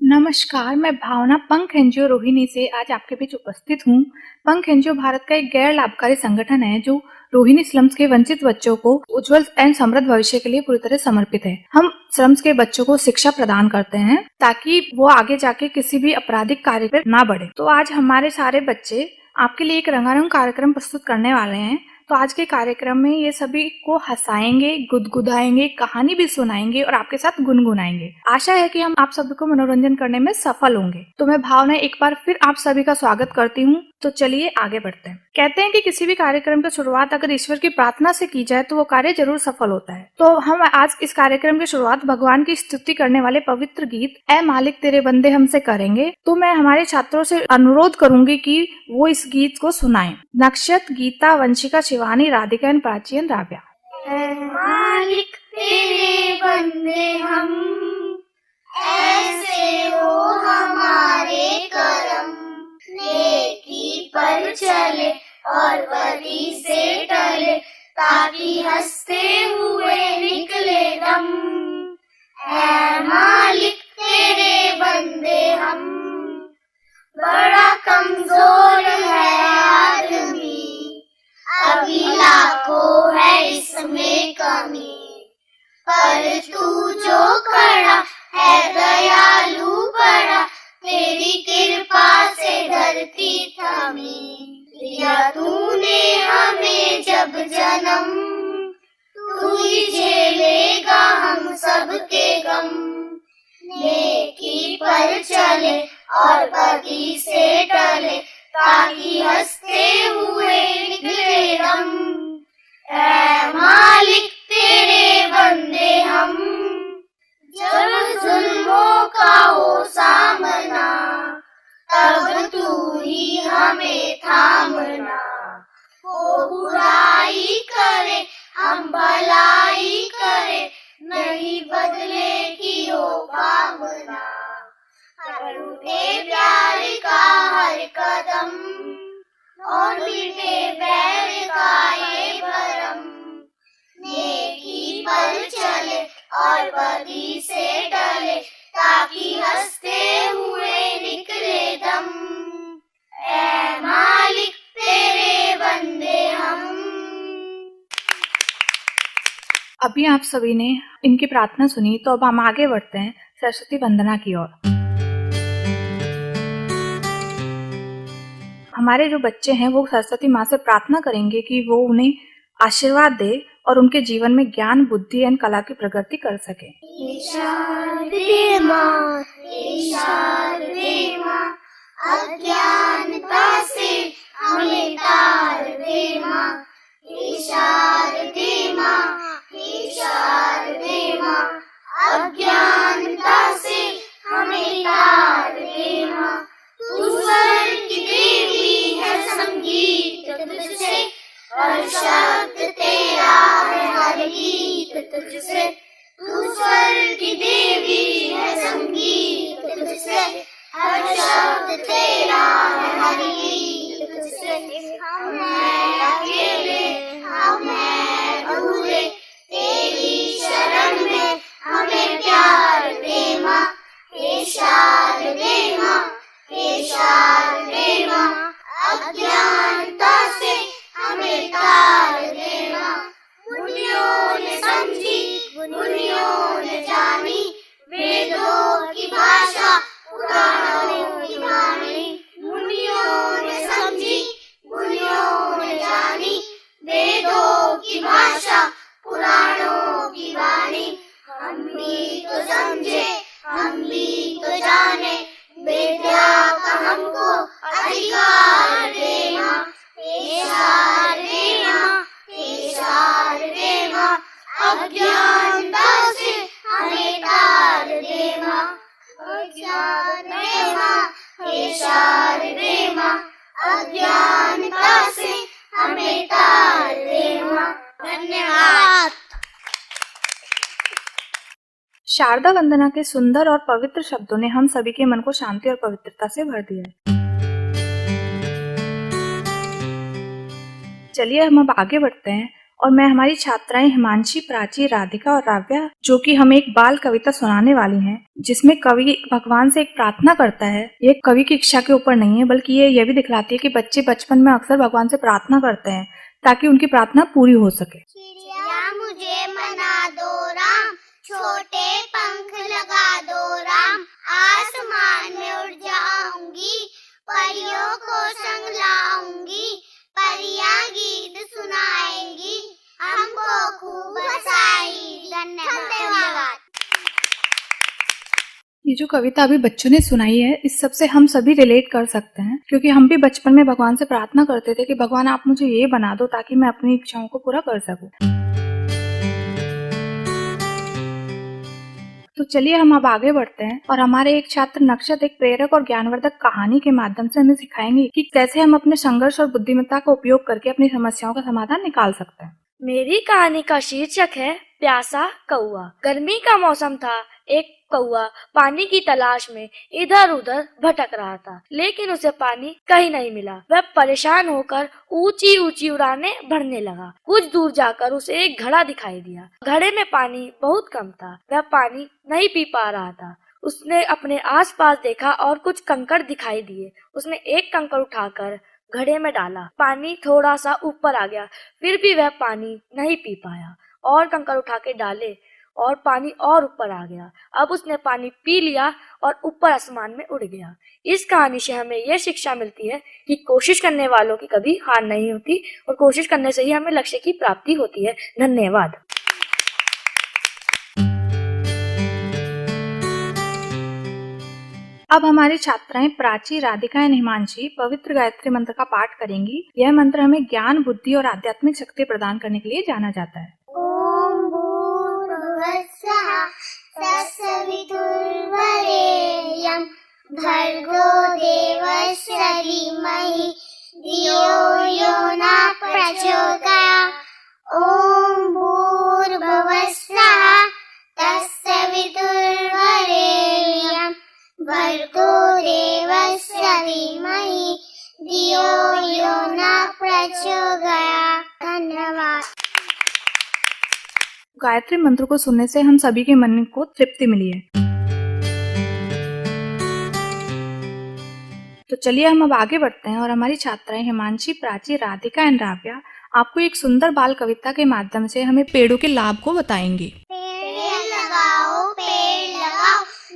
नमस्कार, मैं भावना पंख एनजीओ रोहिणी से आज आपके बीच उपस्थित हूँ। पंख एनजीओ भारत का एक गैर लाभकारी संगठन है जो रोहिणी स्लम्स के वंचित बच्चों को उज्जवल एवं समृद्ध भविष्य के लिए पूरी तरह समर्पित है। हम स्लम्स के बच्चों को शिक्षा प्रदान करते हैं ताकि वो आगे जाके किसी भी आपराधिक कार्य पर ना बढ़े। तो आज हमारे सारे बच्चे आपके लिए एक रंगारंग कार्यक्रम प्रस्तुत करने वाले हैं। तो आज के कार्यक्रम में ये सभी को हंसाएंगे, गुदगुदाएंगे, कहानी भी सुनाएंगे और आपके साथ गुनगुनाएंगे। आशा है कि हम आप सभी को मनोरंजन करने में सफल होंगे। तो मैं भावना एक बार फिर आप सभी का स्वागत करती हूँ। तो चलिए आगे बढ़ते हैं। कहते हैं कि किसी भी कार्यक्रम की शुरुआत अगर ईश्वर की प्रार्थना से की जाए तो वो कार्य जरूर सफल होता है। तो हम आज इस कार्यक्रम की शुरुआत भगवान की स्तुति करने वाले पवित्र गीत ऐ मालिक तेरे बंदे हमसे करेंगे। तो मैं हमारे छात्रों से अनुरोध करूंगी कि वो इस गीत को सुनाएं। नक्षत्र, गीता, वंशिका, शिवानी, राधिका एवं प्राची, राव्या। ऐ मालिक तेरे बंदे हम, ऐसे हो हमारे करम, नेकी पर चले और बदी से टले, ताकि हंसते हुए निकले दम। ऐ मालिक तेरे बंदे हम, बड़ा कमजोर है आदमी, अभी लाखों है इसमें कमी, पर तू जो खड़ा है दयालु बड़ा, तेरी कृपा से धरती थमी। दिया तूने हमें जब जन्म, तू ही झेलेगा हम सबके गम। नेकी पर चले और बदी से टले, ताकि हंसते हुए निकले दम। ऐ मालिक तेरे बंदे हम, जब जुल्मों का हो सामना, तब तू ही हमें थामना। वो बुराई करे हम भलाई करे, नहीं बदले की हो भावना। हर उठे प्यार का हर कदम, और मीठे बैर का ये भरम। नेकी पर चले और बदी से टले, ताकि हंसते हुए निकले दम। ऐ मालिक तेरे बंदे हम। अभी आप सभी ने इनकी प्रार्थना सुनी, तो अब हम आगे बढ़ते हैं सरस्वती वंदना की ओर। हमारे जो बच्चे हैं वो सरस्वती माँ से प्रार्थना करेंगे कि वो उन्हें आशीर्वाद दे और उनके जीवन में ज्ञान, बुद्धि एवं कला की प्रगति कर सके। शारदे माँ, शारदे माँ, अज्ञानता से हमें तार दे माँ। शारदे माँ, शारदे माँ, अज्ञानता से हमें तार दे माँ। तू स्वर की देवी है, संगीत तुझसे, और शब्द तेरा है हर गीत तुझसे। तू स्वर की देवी है, संगीत तुझसे, हर शब्द तेरा है हर गीत तुझसे। हम हैं अकेले, हम हैं अधूरे, तेरी शरण में हमें प्यार दे माँ। हे शारदे माँ, हे शारदे माँ, अज्ञानता से हमें तार दे माँ। मुनियों ने समझी, मुनियों ने जानी, वेदों की भाषा पुराणों की वाणी। शारदा वंदना के सुंदर और पवित्र शब्दों ने हम सभी के मन को शांति और पवित्रता से भर दिया है। चलिए हम अब आगे बढ़ते हैं और मैं हमारी छात्राएं हिमांशी, प्राची, राधिका और राव्या जो कि हमें एक बाल कविता सुनाने वाली हैं, जिसमें कवि भगवान से एक प्रार्थना करता है। ये कवि की इच्छा के ऊपर नहीं है, बल्कि ये भी दिखलाती है कि बच्चे बचपन में अक्सर भगवान से प्रार्थना करते हैं ताकि उनकी प्रार्थना पूरी हो सके। चिड़िया मुझे मना दो राम, छोटे पंख लगा दो राम, आसमान में उड़ जाऊंगी, परियों को संग लाऊंगी, परियां गीत सुनाएंगी, हमको खूब हंसाएंगी। धन्यवाद। ये जो कविता अभी बच्चों ने सुनाई है, इस सब से हम सभी रिलेट कर सकते हैं, क्योंकि हम भी बचपन में भगवान से प्रार्थना करते थे कि भगवान आप मुझे ये बना दो ताकि मैं अपनी इच्छाओं को पूरा कर सकूं। तो चलिए हम अब आगे बढ़ते हैं और हमारे एक छात्र नक्षत एक प्रेरक और ज्ञानवर्धक कहानी के माध्यम से हमें सिखाएंगे कि कैसे हम अपने संघर्ष और बुद्धिमत्ता का उपयोग करके अपनी समस्याओं का समाधान निकाल सकते हैं। मेरी कहानी का शीर्षक है प्यासा कौआ। गर्मी का मौसम था। एक कौआ पानी की तलाश में इधर उधर भटक रहा था, लेकिन उसे पानी कहीं नहीं मिला। वह परेशान होकर ऊंची ऊंची उड़ानें भरने लगा। कुछ दूर जाकर उसे एक घड़ा दिखाई दिया। घड़े में पानी बहुत कम था। वह पानी नहीं पी पा रहा था। उसने अपने आसपास देखा और कुछ कंकड़ दिखाई दिए। उसने एक कंकड़ उठाकर घड़े में डाला। पानी थोड़ा सा ऊपर आ गया, फिर भी वह पानी नहीं पी पाया। और कंकड़ उठा के डाले और पानी और ऊपर आ गया। अब उसने पानी पी लिया और ऊपर आसमान में उड़ गया। इस कहानी से हमें यह शिक्षा मिलती है कि कोशिश करने वालों की कभी हार नहीं होती और कोशिश करने से ही हमें लक्ष्य की प्राप्ति होती है। धन्यवाद। अब हमारी छात्राएं प्राची, राधिका एवं हिमांशी पवित्र गायत्री मंत्र का पाठ करेंगी। यह मंत्र हमें ज्ञान, बुद्धि और आध्यात्मिक शक्ति प्रदान करने के लिए जाना जाता है। ओम भूर्भुवस्सुः तत्सवितुर्वरेण्यं भर्गो देवस्य धीमहि धियो यो न प्रचोदयात्। ओम भूर्भुवस्सुः तत्सवितुर्वरेण्यं भर्गो देवस्य धीमहि धियो यो न प्रचोदयात्। धन्यवाद। गायत्री मंत्र को सुनने से हम सभी के मन को तृप्ति मिली है। तो चलिए हम अब आगे बढ़ते हैं और हमारी छात्राएं हिमांशी, प्राची, राधिका एंड राव्या आपको एक सुंदर बाल कविता के माध्यम से हमें पेड़ों के लाभ को बताएंगी। पेड़ लगाओ,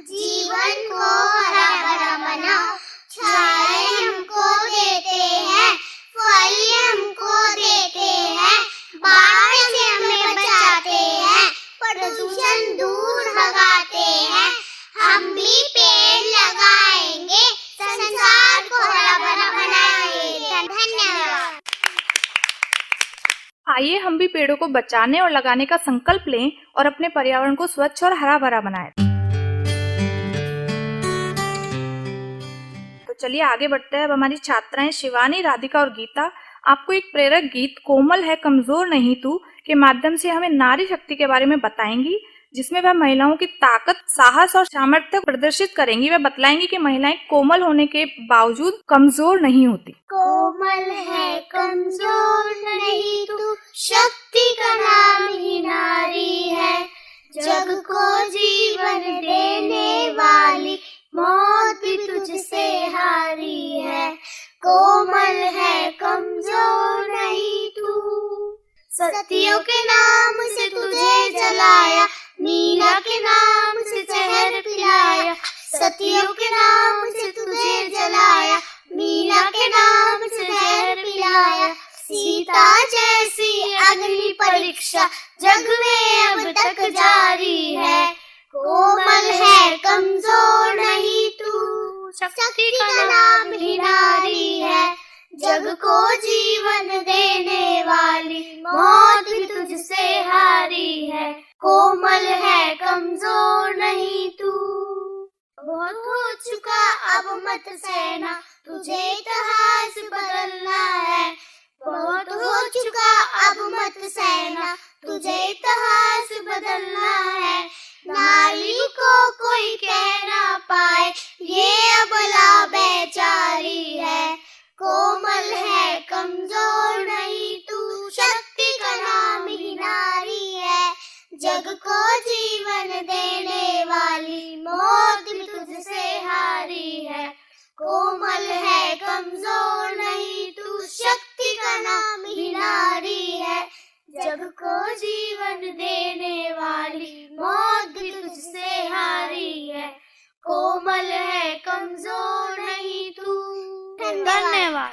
जीवन को हरा भरा बनाओ, छाए हमको देते हैं, फल हमको देते हैं, बाढ़ से हमें बचाते हैं, प्रदूषण दूर भगाते हैं। हम भी पेड़ लगाएंगे, संसार को हरा भरा बनाएंगे। धन्यवाद। आइए हम भी पेड़ों को बचाने और लगाने का संकल्प लें और अपने पर्यावरण को स्वच्छ और हरा भरा बनाएं। तो चलिए आगे बढ़ते हैं। अब हमारी छात्राएं शिवानी, राधिका और गीता आपको एक प्रेरक गीत कोमल है कमजोर नहीं तू के माध्यम से हमें नारी शक्ति के बारे में बताएंगी, जिसमें वह महिलाओं की ताकत, साहस और सामर्थ्य प्रदर्शित करेंगी। वह बतलाएंगी कि महिलाएं कोमल होने के बावजूद कमजोर नहीं होती। कोमल है कमजोर नहीं तू, शक्ति का नाम ही नारी है, जग को जीवन देने वाली, मौत भी तुझसे हारी है। कोमल है कमजोर नहीं तू, सतियों के नाम से तुझे जलाया, मीरा के नाम से जहर पिलाया, सतियों के नाम से तुझे जलाया, मीरा के नाम से जहर पिलाया। सीता जैसी अग्नि परीक्षा जग में अब तक जारी है। कोमल है कमजोर नहीं तू, शक्ति का नाम ही नारी है, जग को जीवन देने वाली, मौत भी तुझसे हारी है। कोमल है कमजोर नहीं तू। बहुत हो चुका अब मत सहना, तुझे इतिहास बदलना है। बहुत हो चुका अब मत सहना, तुझे इतिहास बदलना है। नारी ये अबला बेचारी है, कोमल है कमजोर नहीं तू, शक्ति का नाम ही नारी है। जग को जीवन देने वाली, मौत भी तुझसे हारी है। कोमल है कमजोर नहीं तू, शक्ति का नाम ही नारी है। जग को जीवन देने वाली, मौत भी तुझसे हारी है। कोमल है कमजोर नहीं तू। धन्यवाद।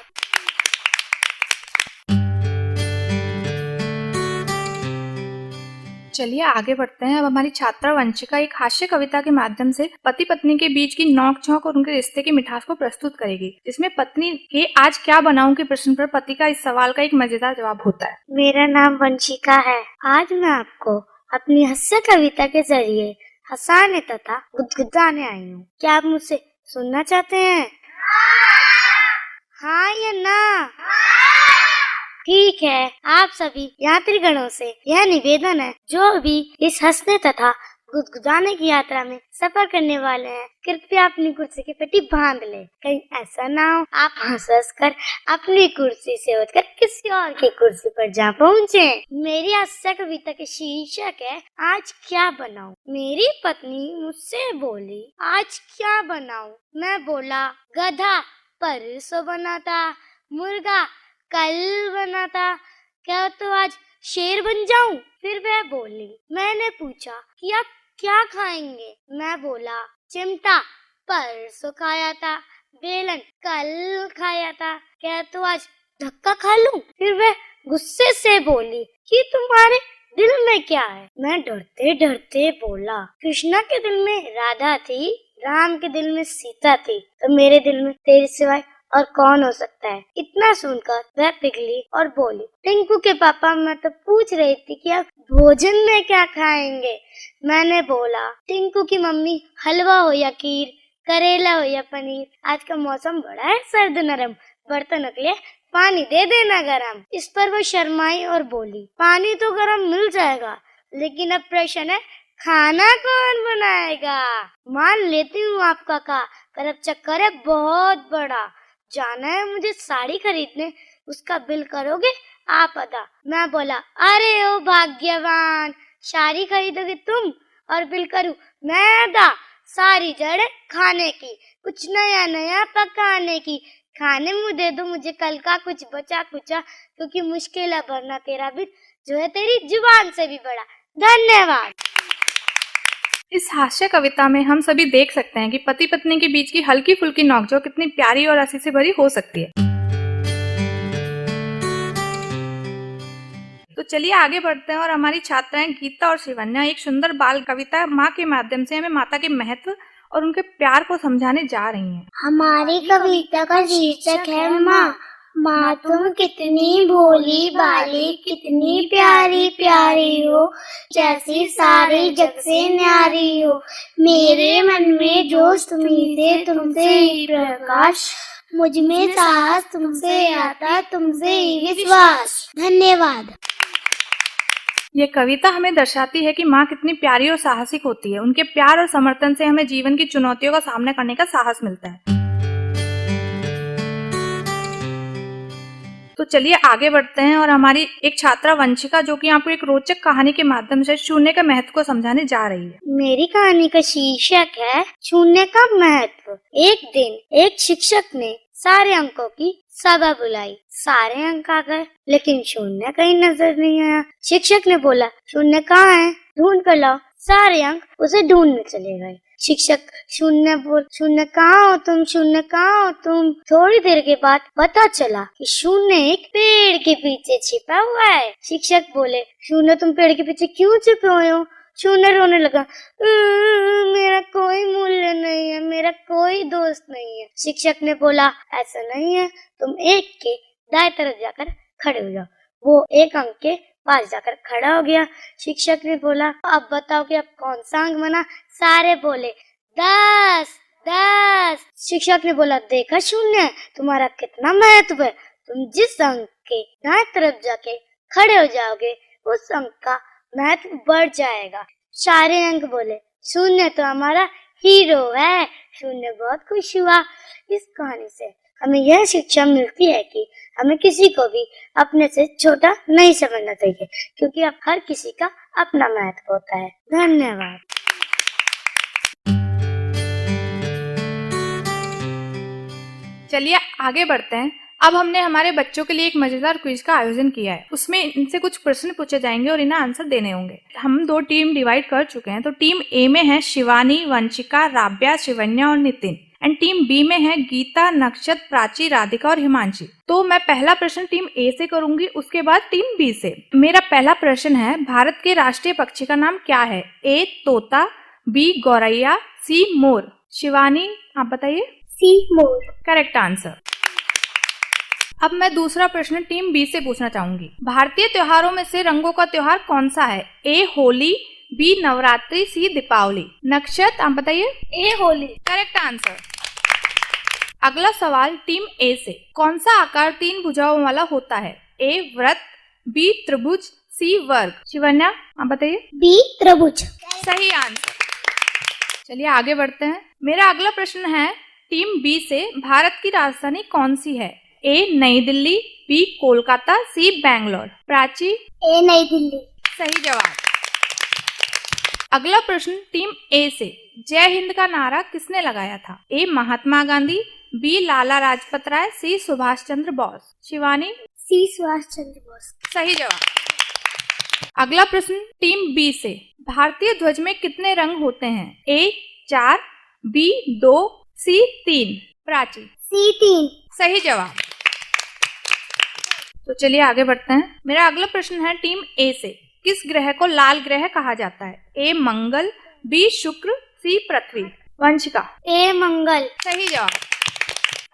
चलिए आगे बढ़ते हैं। अब हमारी छात्रा वंशिका एक हास्य कविता के माध्यम से पति पत्नी के बीच की नोक झोंक और उनके रिश्ते की मिठास को प्रस्तुत करेगी, जिसमें पत्नी के आज क्या बनाऊं के प्रश्न पर पति का इस सवाल का एक मजेदार जवाब होता है। मेरा नाम वंशिका है। आज मैं आपको अपनी हास्य कविता के जरिए हंसाने तथा गुदगुदाने आई हूँ। क्या आप मुझसे सुनना चाहते हैं? हाँ या ना? ठीक है, आप सभी यात्रीगणों से यह निवेदन है, जो भी इस हंसने तथा गुदगुदाने की यात्रा में सफर करने वाले हैं, कृपया अपनी कुर्सी की पट्टी बांध ले। कहीं ऐसा ना हो आप हंस कर अपनी कुर्सी से उठकर किसी और की कुर्सी पर जा पहुँचे। मेरी हास्य कविता के शीर्षक है आज क्या बनाऊं। मेरी पत्नी मुझसे बोली, आज क्या बनाऊं? मैं बोला, गधा परसों बना था, मुर्गा कल बना था, क्या तो आज शेर बन जाऊं? फिर वह बोली। मैंने पूछा कि आप क्या खाएंगे? मैं बोला, चिमटा परसों खाया था, बेलन कल खाया था, क्या तो आज धक्का खा लूं? फिर वह गुस्से से बोली कि तुम्हारे दिल में क्या है? मैं डरते डरते बोला, कृष्णा के दिल में राधा थी, राम के दिल में सीता थी, तो मेरे दिल में तेरे सिवाय और कौन हो सकता है? इतना सुनकर वह पिघली और बोली, टिंकू के पापा, मैं तो पूछ रही थी कि आप भोजन में क्या खाएंगे? मैंने बोला, टिंकू की मम्मी हलवा हो या खीर, करेला हो या पनीर, आज का मौसम बड़ा है सर्द नरम, बर्तन अगले पानी दे देना गरम। इस पर वो शर्माई और बोली, पानी तो गरम मिल जाएगा, लेकिन अब प्रश्न है खाना कौन बनाएगा? मान लेती हूँ आपका का, पर अब चक्कर है बहुत बड़ा। जाना है मुझे साड़ी खरीदने, उसका बिल करोगे आप अदा। मैं बोला, अरे ओ भाग्यवान, साड़ी खरीदोगे तुम और बिल करूँ मैं अदा। सारी जड़ खाने की, कुछ नया नया पकाने की, खाने मुँह दे दो मुझे कल का कुछ बचा कुचा, क्योंकि मुश्किल है भरना तेरा बिल, जो है तेरी जुबान से भी बड़ा। धन्यवाद। इस हास्य कविता में हम सभी देख सकते हैं कि पति पत्नी के बीच की हल्की फुल्की नोकझोंक कितनी प्यारी और हंसी से भरी हो सकती है। तो चलिए आगे बढ़ते हैं और हमारी छात्राएं गीता और शिवन्या एक सुंदर बाल कविता माँ के माध्यम से हमें माता के महत्व और उनके प्यार को समझाने जा रही हैं। हमारी कविता का शीर्षक है माँ। माँ तुम कितनी भोली भाली, कितनी प्यारी प्यारी हो, जैसी सारे जग से न्यारी हो। मेरे मन में जोश तुम्ही से, तुमसे ही प्रकाश, मुझ में साहस तुमसे आता, तुमसे ही विश्वास। धन्यवाद। ये कविता हमें दर्शाती है कि माँ कितनी प्यारी और साहसिक होती है। उनके प्यार और समर्थन से हमें जीवन की चुनौतियों का सामना करने का साहस मिलता है। तो चलिए आगे बढ़ते हैं और हमारी एक छात्रा वंशिका, जो कि आपको एक रोचक कहानी के माध्यम से शून्य के महत्व को समझाने जा रही है। मेरी कहानी का शीर्षक है शून्य का महत्व। एक दिन एक शिक्षक ने सारे अंकों की सभा बुलाई। सारे अंक आ गए, लेकिन शून्य कहीं नजर नहीं आया। शिक्षक ने बोला, शून्य कहाँ है? ढूंढ कर लाओ। सारे अंक उसे ढूंढने चले गए। शिक्षक शून्य कहाँ हो तुम, शून्य कहाँ हो तुम? थोड़ी देर के बाद पता चला कि शून्य एक पेड़ के पीछे छिपा हुआ है। शिक्षक बोले, शून्य तुम पेड़ के पीछे क्यों छिपे हुए हो? शून्य रोने लगा, मेरा कोई मूल्य नहीं है, मेरा कोई दोस्त नहीं है। शिक्षक ने बोला, ऐसा नहीं है, तुम एक के दाएं तरफ जाकर खड़े हो जाओ। वो एक अंक के पास जाकर खड़ा हो गया। शिक्षक ने बोला, अब बताओ कि अब कौन सा अंक बना? सारे बोले 10 10। शिक्षक ने बोला, देखा शून्य, तुम्हारा कितना महत्व है। तुम जिस अंक के दाएं तरफ जाके खड़े हो जाओगे, उस अंक का महत्व बढ़ जाएगा। सारे अंक बोले, शून्य तो हमारा हीरो है। सुनने बहुत खुश हुआ। इस कहानी से हमें यह शिक्षा मिलती है कि हमें किसी को भी अपने से छोटा नहीं समझना चाहिए, क्योंकि अब हर किसी का अपना महत्व होता है। धन्यवाद। चलिए आगे बढ़ते हैं। अब हमने हमारे बच्चों के लिए एक मजेदार क्विज का आयोजन किया है। उसमें इनसे कुछ प्रश्न पूछे जाएंगे और इन्हें आंसर देने होंगे। हम 2 टीम डिवाइड कर चुके हैं। तो टीम ए में है शिवानी, वंशिका, राव्या, शिवन्या और नितिन, एंड टीम बी में है गीता, नक्षत, प्राची, राधिका और हिमांशी। तो मैं पहला प्रश्न टीम ए से करूंगी, उसके बाद टीम बी से। मेरा पहला प्रश्न है, भारत के राष्ट्रीय पक्षी का नाम क्या है? ए तोता, बी गौरैया, सी मोर। शिवानी आप बताइए। C more. Correct answer. अब मैं दूसरा प्रश्न टीम बी से पूछना चाहूंगी। भारतीय त्योहारों में से रंगों का त्योहार कौन सा है? A Holi, B Navratri, C Deepavali. Nakshat आप बताइए। ए होली। Correct answer. अगला सवाल टीम ए से, कौन सा आकार 3 भुजाओं वाला होता है? ए वृत्त, बी त्रिभुज, सी वर्ग। शिवन्या आप बताइए। बी त्रिभुज। सही आंसर। चलिए आगे बढ़ते हैं। मेरा अगला प्रश्न है टीम बी से, भारत की राजधानी कौन सी है? ए नई दिल्ली, बी कोलकाता, सी बैंगलोर। प्राची। ए नई दिल्ली। सही जवाब। अगला प्रश्न टीम ए से, जय हिंद का नारा किसने लगाया था? ए महात्मा गांधी, बी लाला लाजपत राय, सी सुभाष चंद्र बोस। शिवानी। सी सुभाष चंद्र बोस। सही जवाब। अगला प्रश्न टीम बी से, भारतीय ध्वज में कितने रंग होते हैं? ए 4, बी 2, सी 3। प्राची। सी 3। सही जवाब। तो चलिए आगे बढ़ते हैं। मेरा अगला प्रश्न है टीम ए से, किस ग्रह को लाल ग्रह कहा जाता है? ए मंगल, बी शुक्र, सी पृथ्वी। वंशिका। ए मंगल। सही जवाब।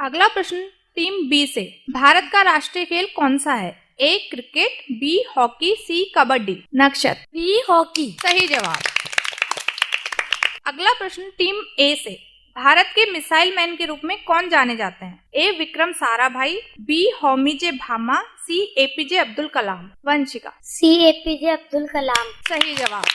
अगला प्रश्न टीम बी से, भारत का राष्ट्रीय खेल कौन सा है? A cricket, B hockey, C kabaddi. Nakshat. B hockey. सही जवाब। अगला प्रश्न टीम ए से, भारत के मिसाइल मैन के रूप में कौन जाने जाते हैं? ए विक्रम साराभाई, बी होमी जे भामा, सी एपीजे अब्दुल कलाम। वंशिका। सी एपीजे अब्दुल कलाम। सही जवाब।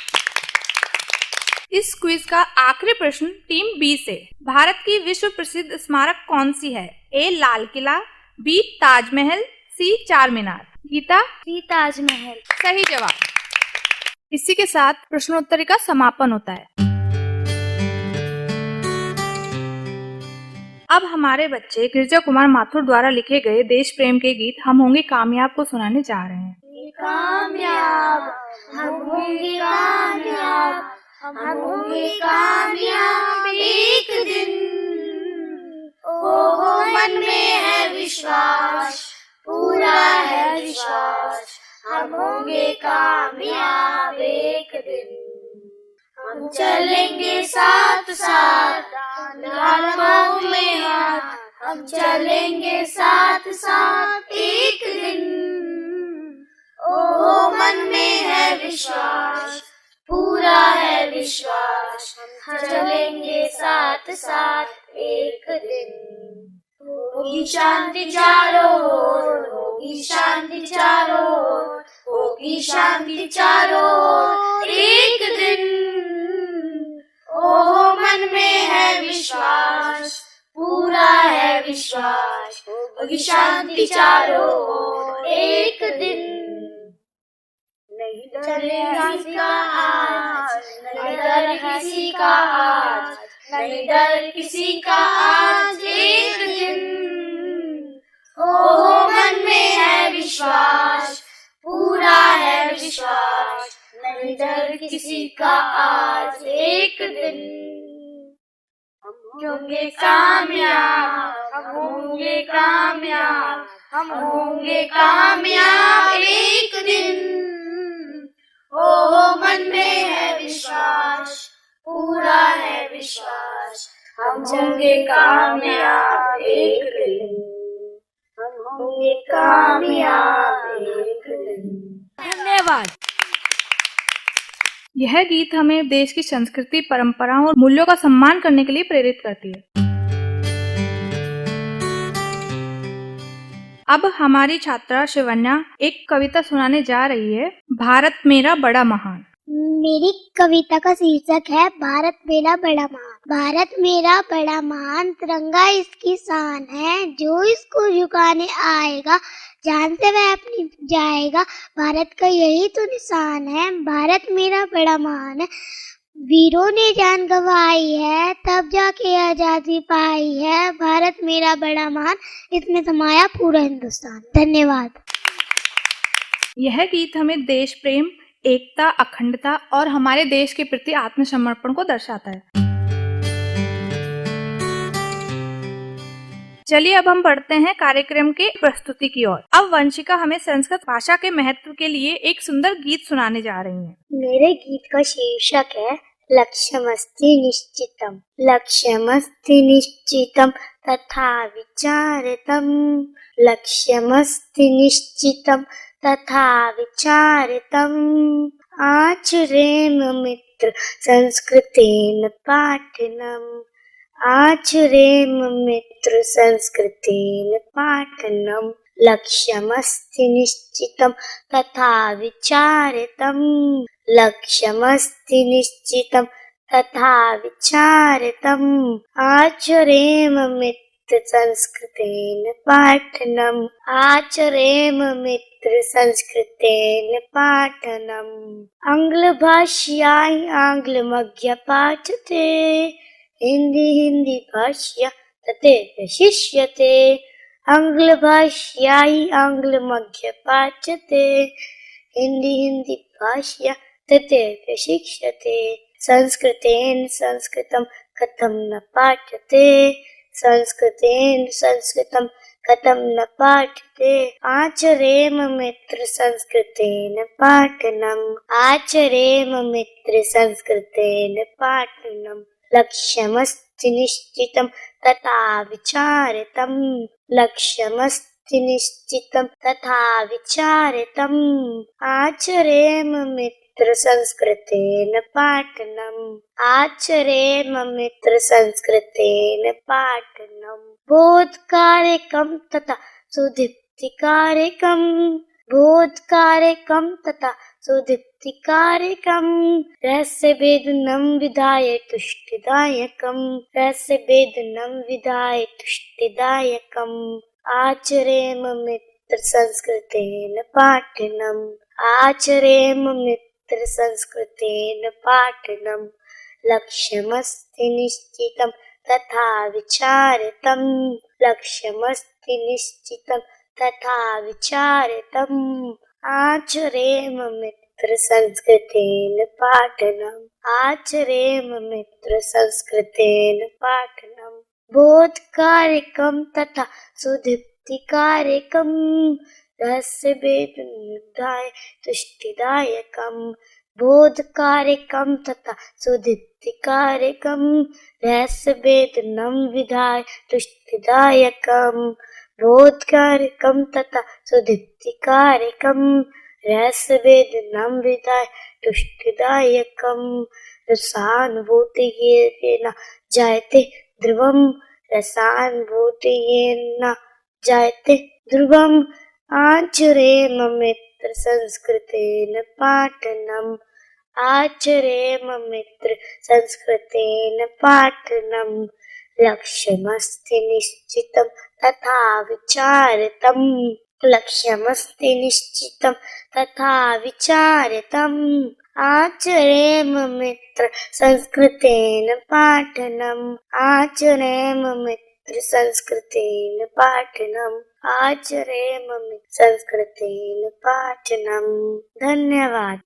इस क्विज का आखिरी प्रश्न टीम बी से, भारत की विश्व प्रसिद्ध स्मारक कौन सी है? ए लाल किला, बी ताजमहल, सी चार मीनार। गीता। सी ताजमहल। सही जवाब। इसी के साथ प्रश्नोत्तरी का समापन होता है। अब हमारे बच्चे गिरिजा कुमार माथुर द्वारा लिखे गए देश प्रेम के गीत हम होंगे कामयाब को सुनाने जा रहे हैं। कामयाब हम होंगे कामयाब, हम होंगे कामयाब एक दिन। ओहो मन में है विश्वास, पूरा है विश्वास, हम होंगे कामयाब एक दिन। हम चलेंगे साथ साथ, हाथों में हाथ, हम चलेंगे साथ साथ एक दिन। ओहो मन में है विश्वास, पूरा है विश्वास, हम चलेंगे साथ साथ एक दिन। होगी शांति चारों ओर, होगी शांति चारों ओर, होगी शांति चारों ओर एक दिन। ओहो मन में है विश्वास, पूरा है विश्वास, होगी शांति चारों ओर एक दिन। नहीं डरेगा किसी का आज, नहीं डर किसी का आज, नहीं डर किसी का आज एक दिन। ओहो मन में है विश्वास, पूरा है विश्वास, नहीं डर किसी का आज एक दिन। हम होंगे कामयाब, हम होंगे कामयाब, हम होंगे कामयाब एक दिन। ओहो मन में है विश्वास, पूरा है विश्वास, हम होंगे कामयाब एक दिन। हम होंगे कामयाब एक दिन। धन्यवाद। यह गीत हमें देश की संस्कृति, परंपराओं और मूल्यों का सम्मान करने के लिए प्रेरित करती है। अब हमारी छात्रा शिवन्या एक कविता सुनाने जा रही है, भारत मेरा बड़ा महान। मेरी कविता का शीर्षक है भारत मेरा बड़ा महान। भारत मेरा बड़ा महान, तिरंगा इसकी शान है। जो इसको झुकाने आएगा, जान से वह अपनी जाएगा। भारत का यही तो निशान है। भारत मेरा बड़ा महान है। वीरों ने जान गंवाई है, तब जाके आजादी पाई है। भारत मेरा बड़ा महान, इसमें समाया पूरा हिंदुस्तान। धन्यवाद। यह गीत हमें देश प्रेम, एकता, अखंडता और हमारे देश के प्रति आत्मसमर्पण को दर्शाता है। चलिए अब हम बढ़ते हैं कार्यक्रम के प्रस्तुति की ओर। अब वंशिका हमें संस्कृत भाषा के महत्व के लिए एक सुंदर गीत सुनाने जा रही हैं। मेरे गीत का शीर्षक है लक्ष्यमस्ति निश्चितम। लक्ष्यमस्ति निश्चितम तथा विचारितम। लक्ष्यमस्ति निश्चितम तथा विचारितम। आचरेम मित्र संस्कृतेन पाठनम। आचरेम मित्र संस्कृतेन पाठनम। लक्ष्यमस्ति निश्चितम तथा विचारितम। लक्ष्यमस्ति निश्चितम तथा विचारितम। आचरेम मित्र संस्कृतेन पाठनम। आचरेम मित्र संस्कृतेन पाठनम। आंग्ल भाष्याय आंग्लमज्ञ पाठते। हिंदी भाष्या तथैव शिष्यते। आंग्ल भाष्याय आंग्लमज्ञ पाठते। हिंदी भाष्या तथैव शिक्षते। संस्कृतेन संस्कृतं कथं न पाठ्यते। संस्कृतेन संस्कृतं कथं न पाठ्यते। आचरेम मित्र संस्कृतेन पाठनम। आचरेम मित्र संस्कृतेन पाठनम। लक्ष्यमस्ति निश्चितं तथा विचारितं। लक्ष्यमस्ति निश्चितं तथा विचारितं। आचरेम मित्र संस्कृतेन पाठनम। आचरेम मित्र संस्कृतेन पाठनम। बोधकारकं तथा सुदीप्तिकारकं। बोधकारकं तथा सुदीप्तिकारकं। रहस्यभेदनं विधाय तुष्टिदायकं। रहस्यभेदनं विधाय तुष्टिदायकं। आचरेम मित्र संस्कृतेन पाठनम। आचरेम मित्र संस्कृतेन पाठनम। लक्ष्यमस्ति निश्चितं तथा विचारितं। लक्ष्यमस्ति निश्चितं तथा विचारितं। आचरेम मित्र संस्कृतेन पाठनम। आचरेम मित्र संस्कृतेन पाठनम। बोधकारकं तथा सुदीप्तिकारकं। रहस्यभेदं विधाय तुष्टिदायकं। बोधकारकं तथा सुदीप्तिकारकं। रहस्यभेदनं विधाय तुष्टिदायकं। बोधकारकं तथा सुदीप्तिकारकं। रहस्यभेदनं विधाय तुष्टिदायकं। रसानुभूतिर्न जायते ध्रुवं। रसानुभूतिर्न जायते ध्रुवम्। आचरेम मित्र संस्कृतेन पाठनम। आचरेम मित्र संस्कृतेन पाठनम। लक्ष्यमस्ति निश्चितं तथा विचारितं। लक्ष्यमस्ति निश्चितं तथा विचारितं। आचरेम मित्र संस्कृतेन पाठनम। आचरेम मित्र संस्कृतेन पाठनम। आचरेम मित्र संस्कृतेन पाठनम। धन्यवाद।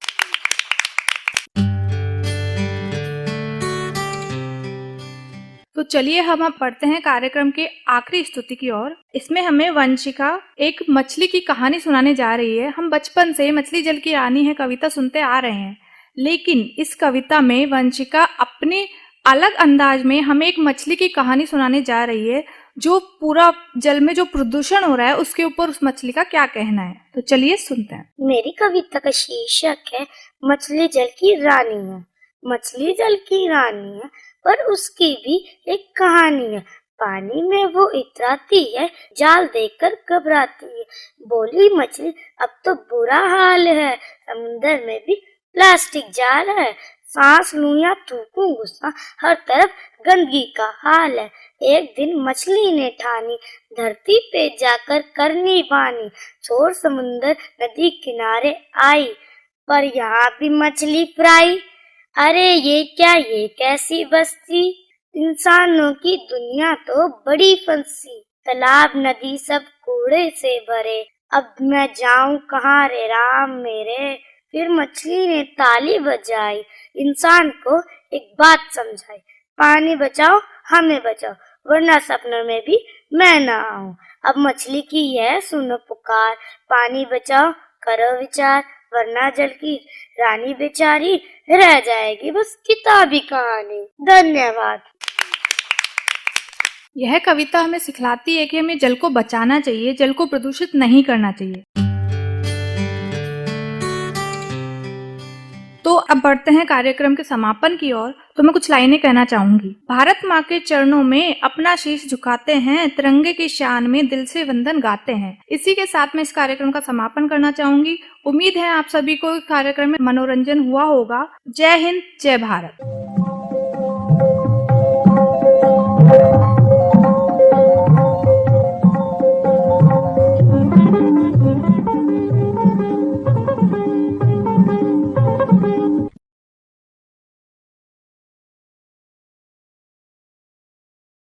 तो चलिए हम अब पढ़ते हैं कार्यक्रम के आखिरी स्तुति की ओर। इसमें हमें वंशिका एक मछली की कहानी सुनाने जा रही है। हम बचपन से मछली जल की रानी है कविता सुनते आ रहे हैं, लेकिन इस कविता में वंशिका अपने अलग अंदाज में हमें एक मछली की कहानी सुनाने जा रही है, जो पूरा जल में जो प्रदूषण हो रहा है उसके ऊपर उस मछली का क्या कहना है। तो चलिए सुनते हैं। मेरी कविता का शीर्षक है मछली जल की रानी है। मछली जल की रानी है पर उसकी भी एक कहानी है। पानी में वो इतराती है, जाल देखकर घबराती है। बोली मछली अब तो बुरा हाल है, समुंदर में भी प्लास्टिक जाल है। सांस लूं या थूकूं गुस्सा, हर तरफ गंदगी का हाल है। एक दिन मछली ने ठानी, धरती पे जाकर करनी पानी। छोर समुंदर नदी किनारे आई, पर यहाँ भी मछली फ्राई। अरे ये क्या, ये कैसी बस्ती, इंसानों की दुनिया तो बड़ी फंसी। तालाब नदी सब कूड़े से भरे, अब मैं जाऊं कहाँ रे राम मेरे। फिर मछली ने ताली बजाई, इंसान को एक बात समझाई, पानी बचाओ हमें बचाओ, वरना सपनों में भी मैं ना आऊं। अब मछली की यह सुनो पुकार, पानी बचाओ करो विचार, वरना जल की रानी बेचारी रह जाएगी बस किताबी कहानी। धन्यवाद। यह कविता हमें सिखलाती है कि हमें जल को बचाना चाहिए, जल को प्रदूषित नहीं करना चाहिए। तो अब बढ़ते हैं कार्यक्रम के समापन की ओर। तो मैं कुछ लाइनें कहना चाहूंगी। भारत माँ के चरणों में अपना शीश झुकाते हैं, तिरंगे की शान में दिल से वंदन गाते हैं। इसी के साथ मैं इस कार्यक्रम का समापन करना चाहूंगी। उम्मीद है आप सभी को इस कार्यक्रम में मनोरंजन हुआ होगा। जय हिंद, जय भारत।